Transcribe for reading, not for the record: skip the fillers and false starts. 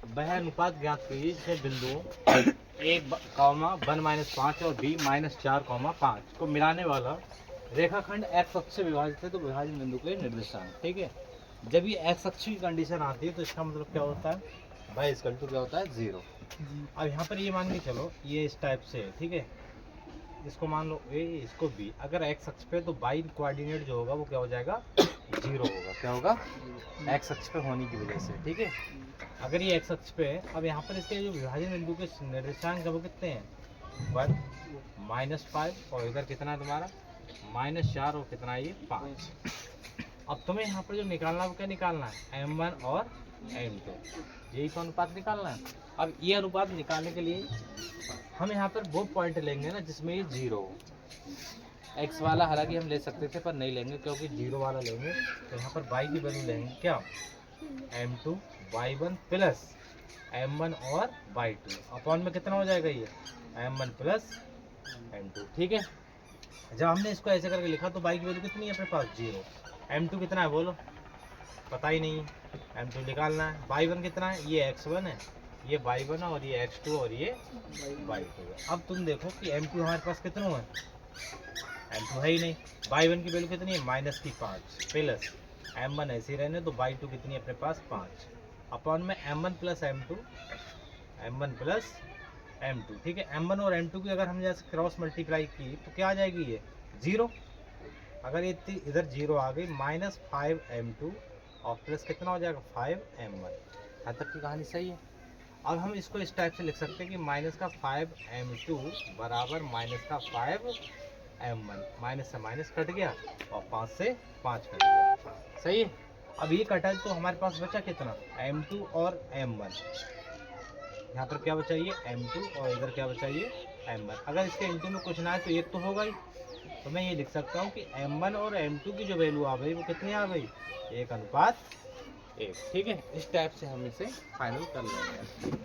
वह अनुपात ज्ञात कीजिए जिसमें बिंदुओं एक कॉमा 1-5 और b -4, 5 को मिलाने वाला रेखाखंड एक्स अक्ष से विभाजित है तो विभाजन बिंदु के निर्देशांक। ठीक है, जब ये एक्स अक्ष की कंडीशन आती है तो इसका मतलब क्या होता है, y = क्या होता है 0। अब यहाँ पर ये मान के चलो ये इस टाइप से है, ठीक है, इसको मान लो ए, इसको बी। अगर एक्स अक्ष पे तो y कोऑर्डिनेट जो होगा वो क्या हो जाएगा 0 होगा। क्या होगा, एक्स अक्ष पे होने की वजह से। ठीक है, अगर ये एक्स अक्ष पे है, अब यहाँ पर इसके जो विभाजन बिंदु के निर्देशांक है वो कितने हैं 1 -5 और इधर कितना है तुम्हारा -4 और कितना है ये 5। अब तुम्हें यहाँ पर जो निकालना है वो क्या निकालना है m1 और m2, यही तो अनुपात निकालना है। अब ये अनुपात निकालने के लिए हम यहाँ पर वो पॉइंट लेंगे ना जिसमें ये 0 हो। एक्स वाला हालांकि हम ले सकते थे पर नहीं लेंगे क्योंकि 0 वाला लेंगे तो यहाँ पर y की वैल्यू लेंगे क्या m2 y1 प्लस m1 और y2 अपॉन में कितना हो जाएगा ये m1 प्लस m2। ठीक है, जब हमने इसको ऐसे करके लिखा तो y की वैल्यू कितनी है अपने पास 0, m2 कितना है बोलो, पता ही नहीं है, m2 निकालना है। y1 कितना है, ये x1 है, ये y1 है और ये x2 और ये y2 है। अब तुम देखो कि m2 हमारे पास कितना है, m2 है ही नहीं। y1 की वैल्यू कितनी है -5 प्लस m1 ऐसे ही रहने तो y2 कितनी है अपने पास 5 अपॉन में m1 प्लस m2। ठीक है, m1 और m2 की अगर हम जैसे क्रॉस मल्टीप्लाई की तो क्या आ जाएगी ये 0। अगर ये इधर 0 आ गई -5m2 और प्लस कितना हो जाएगा 5m1। यहाँ तक की कहानी सही है। अब हम इसको इस टाइप से लिख सकते हैं कि -5m2 बराबर -5m1, माइनस से माइनस कट गया और 5 से 5 कट गया। सही है, अब ये कटा तो हमारे पास बचा कितना m2 और m1। यहाँ पर क्या बचा ये m2 और इधर क्या बचा ये m1। अगर इसके इंटू में कुछ ना है तो एक तो होगा ही, तो मैं ये लिख सकता हूँ कि m1 और m2 की जो वैल्यू आ गई वो कितनी आ गई 1:1। ठीक है, इस टाइप से हम इसे फाइनल कर लेंगे।